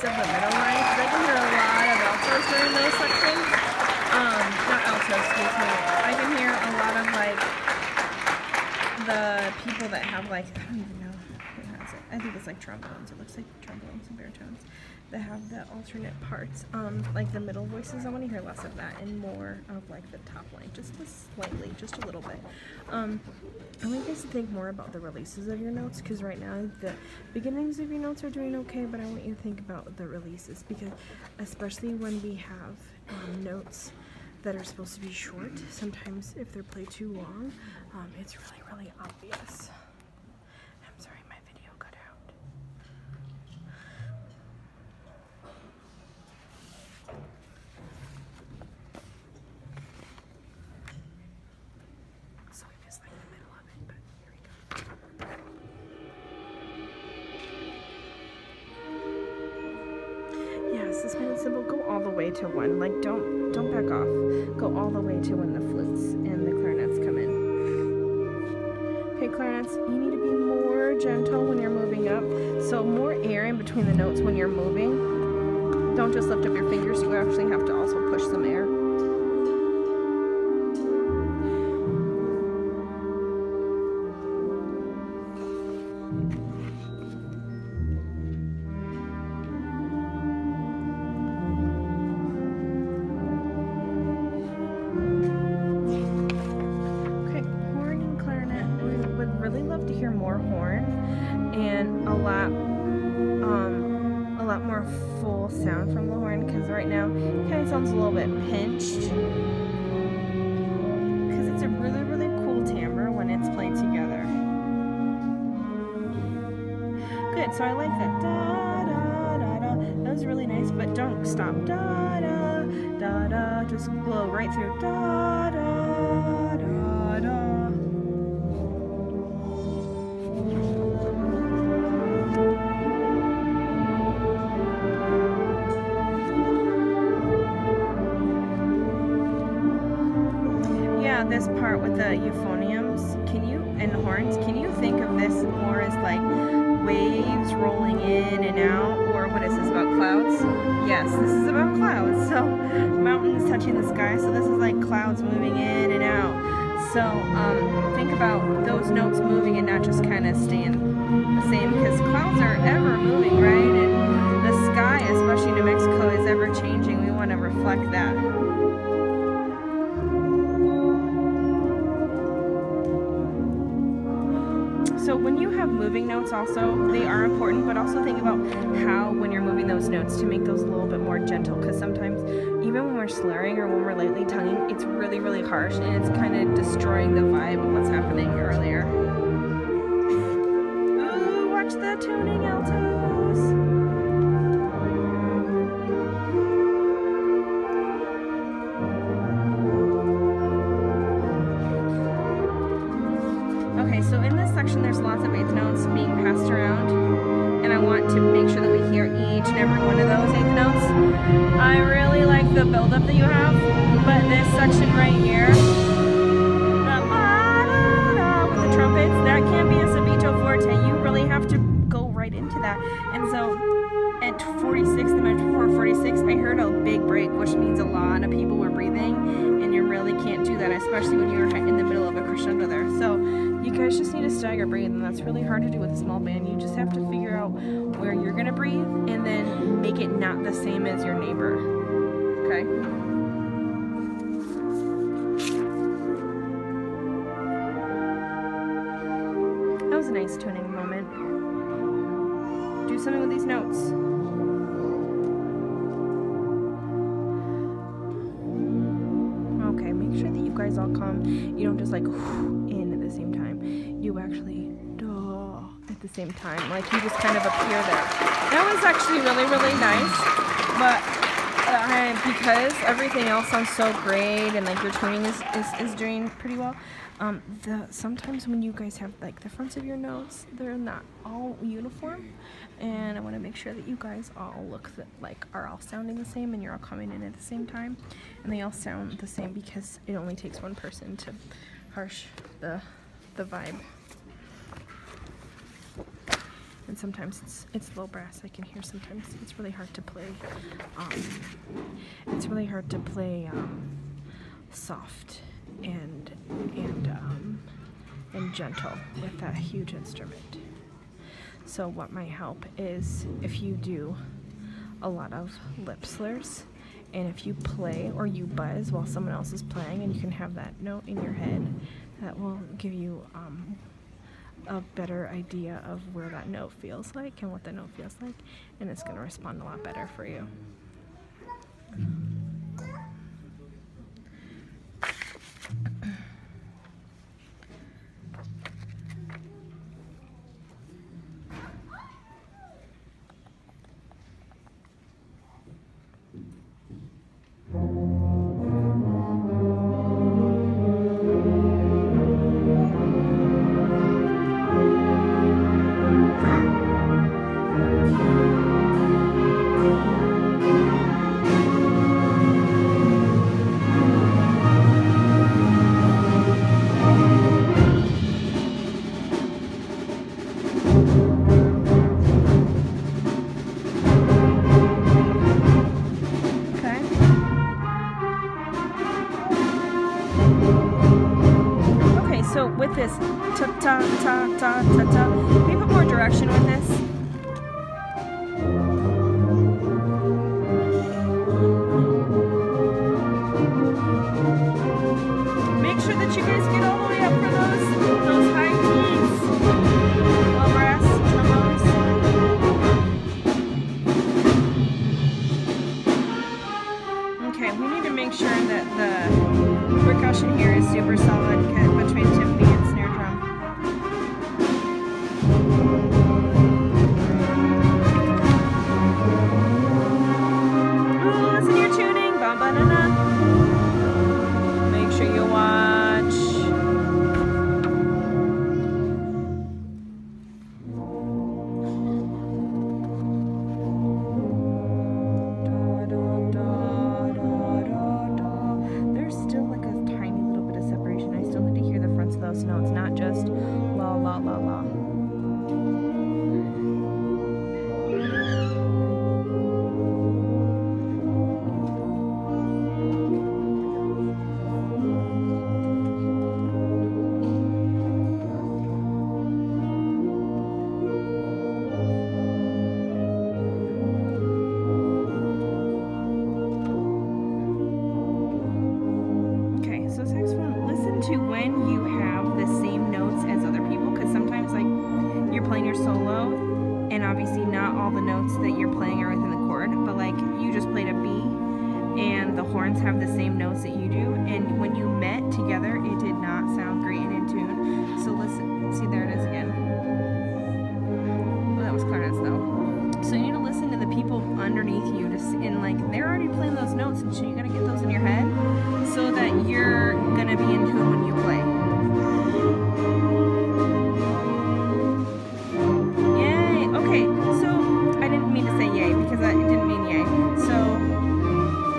of the middle line, because I can hear a lot of altos during those sections. Not altos, excuse me. I can hear a lot of like the people that have like, I don't even know who has it. I think it's like trombones. It looks like trombones and baritones that have the alternate parts. Like the middle voices, I want to hear less of that and more of like the top line, just slightly, just a little bit. I want you guys to think more about the releases of your notes, because right now the beginnings of your notes are doing okay, but I want you to think about the releases, because especially when we have notes that are supposed to be short, sometimes if they're played too long, it's really obvious. I'm sorry, my video cut out. So we missed like the middle of it, but here we go. Yeah, suspended symbol, go all the way to 1. Like don't back off. Go all the way to when the flutes and the clarinets come in. Okay, clarinets, you need to be more gentle when you're moving up. So more air in between the notes when you're moving. Don't just lift up your fingers, you actually have to also push some air. To hear more horn and a lot more full sound from the horn, because right now it kind of sounds a little bit pinched, because it's a really cool timbre when it's played together. Good, so I like that da da da da. That was really nice, but don't stop da da da da. Just blow right through da da da da. This part with the euphoniums, and horns, can you think of this more as like waves rolling in and out, or what is this, about clouds? Yes, this is about clouds. So mountains touching the sky, so this is like clouds moving in and out. So think about those notes moving and not just kind of staying the same, because clouds are ever moving, right? And the sky, especially New Mexico, is ever changing. We want to reflect that. So when you have moving notes also, they are important, but also think about how when you're moving those notes to make those a little bit more gentle, because sometimes even when we're slurring or when we're lightly tonguing, it's really harsh and it's kind of destroying the vibe of what's happening earlier. Ooh, watch the tuning altos. Okay, so in this section there's lots of eighth notes being passed around, and I want to make sure that we hear each and every one of those eighth notes. I really like the buildup that you have, but this section right here, with the trumpets, that can't be a subito forte. You really have to go right into that. And so at 46, the measure 446, I heard a big break, which means a lot of people were breathing, and you really can't do that, especially when you're in the middle of a crescendo there. So you guys just need to stagger breathe, and that's really hard to do with a small band. You just have to figure out where you're gonna breathe and then make it not the same as your neighbor, okay? That was a nice tuning moment. Do something with these notes. Okay, make sure that you guys all come. You don't just like in at the same time. You actually at the same time. Like you just kind of appear there. That was actually really nice. But because everything else sounds so great and like your tuning is doing pretty well, sometimes when you guys have like the fronts of your notes, they're not all uniform, and I want to make sure that you guys all look are all sounding the same and you're all coming in at the same time, and they all sound the same, because it only takes one person to harsh the vibe. and sometimes it's low brass. I can hear sometimes it's really hard to play. It's really hard to play soft and gentle with that huge instrument. So what might help is if you do a lot of lip slurs, and if you play or you buzz while someone else is playing, and you can have that note in your head, that will give you a better idea of where that note feels like and what that note feels like, and it's going to respond a lot better for you. So with this ta-ta-ta-ta-ta-ta, can you put more direction with this? Make sure that you guys get all the way up for those high keys. Low brass trombones. Okay, we need to make sure that the percussion here is super solid between timpani and snare drum. Ooh, listen to your tuning. Ba-ba-na-na. Make sure you watch. There's still like a tiny little bit of separation. I still need to hear the fronts of those notes, not just la la la la. To when you have the same notes as other people, because sometimes like you're playing your solo and obviously not all the notes that you're playing are within the chord, but like you just played a B and the horns have the same notes that you do, and when you met together it did not sound great and in tune. So listen, see, there it is again. Well, that was clarinets though. So you need to listen to the people underneath you, and like they're already playing those notes, and so you gotta get those in your head so that you're gonna be in tune when you play. Yay! Okay, so I didn't mean to say yay because I didn't mean yay. So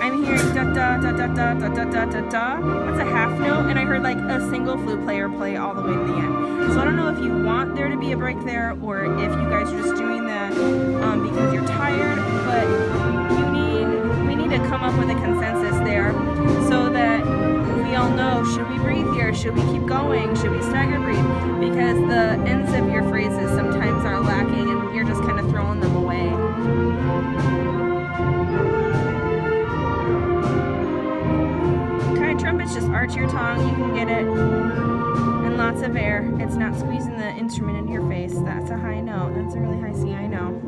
I'm hearing da da da da da da da da da da. That's a half note, and I heard like a single flute player play all the way to the end. So I don't know if you want there to be a break there, or if you guys are just doing that because you're tired, but we need to come up with a consensus there so that we all know, should we breathe here? Should we keep going? Should we stagger breathe? Because the ends of your phrases sometimes are lacking and you're just kind of throwing them away. Okay, trumpets, just arch your tongue, you can get it. And lots of air. It's not squeezing the instrument into your face. That's a high note. That's a really high C, I know.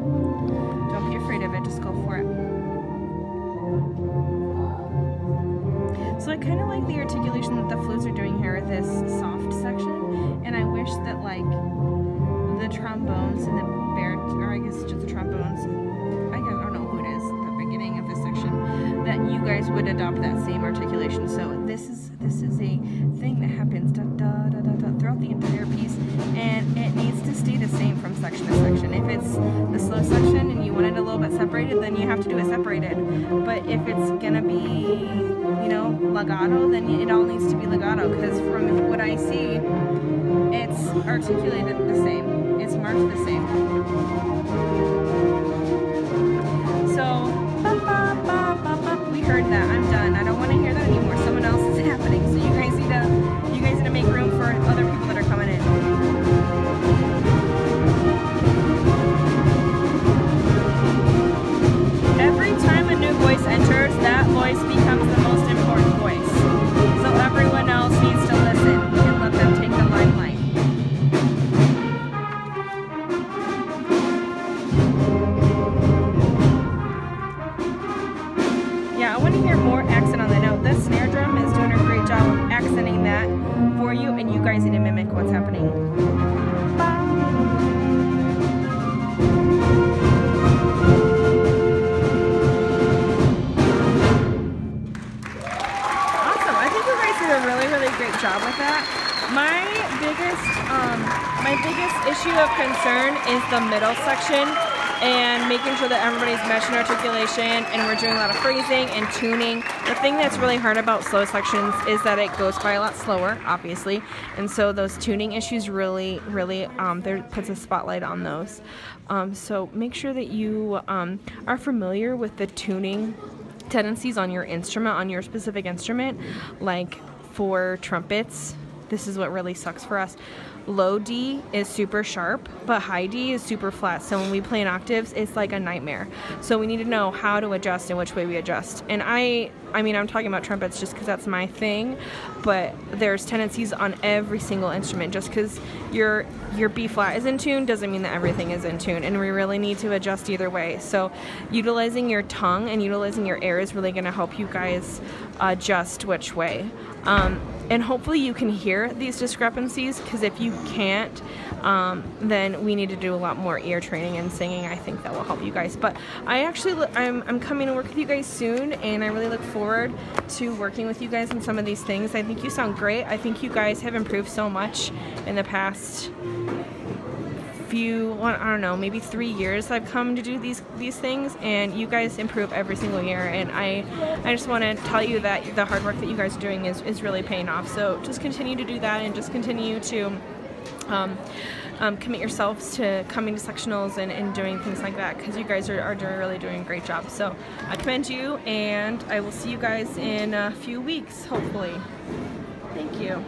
Don't be afraid of it, just go for it. So I kind of like the articulation that the flutes are doing here with this soft section, and I wish that like the trombones and the or I guess just the trombones, I don't know who it is, the beginning of this section, that you guys would adopt that same articulation. So this is a thing that happens da, da, da, da, da, throughout the entire piece, and it needs to stay the same from section to section. If it's the slow section and you want it a little bit separated, then you have to do it separated. But if it's gonna be, you know, legato, then it all needs to be legato, because from what I see, it's articulated the same. It's marked the same. So, we heard that. I'm done. I don't want to hear that anymore. Someone else is happening. So you guys need to make room for other people that are coming in. Every time a new voice enters, that voice becomes the most important voice. So everyone else needs to listen and let them take the limelight. Yeah, I want to hear more accent on the note. This snare drum is doing a great job of accenting that for you, and you guys need to mimic what's happening. Awesome. I think you guys did a really, really great job with that. My biggest issue of concern is the middle section, and making sure that everybody's mesh and articulation, and we're doing a lot of phrasing and tuning. The thing that's really hard about slow sections is that it goes by a lot slower, obviously, and so those tuning issues really there puts a spotlight on those. So make sure that you are familiar with the tuning tendencies on your instrument, on your specific instrument. Like for trumpets, this is what really sucks for us. Low D is super sharp, but high D is super flat. So when we play in octaves, it's like a nightmare. So we need to know how to adjust and which way we adjust. And I mean, I'm talking about trumpets just because that's my thing, but there's tendencies on every single instrument. Just because your B flat is in tune doesn't mean that everything is in tune, and we really need to adjust either way. So utilizing your tongue and utilizing your air is really going to help you guys adjust which way. And hopefully you can hear these discrepancies, because if you can't, then we need to do a lot more ear training and singing. I think that will help you guys. But I'm coming to work with you guys soon, and I really look forward to working with you guys on some of these things. I think you sound great. I think you guys have improved so much in the past few, I don't know, maybe 3 years I've come to do these things, and you guys improve every single year, and I just want to tell you that the hard work that you guys are doing is really paying off. So just continue to do that, and just continue to commit yourselves to coming to sectionals and doing things like that, because you guys are really doing a great job. So I commend you, and I will see you guys in a few weeks, hopefully. Thank you.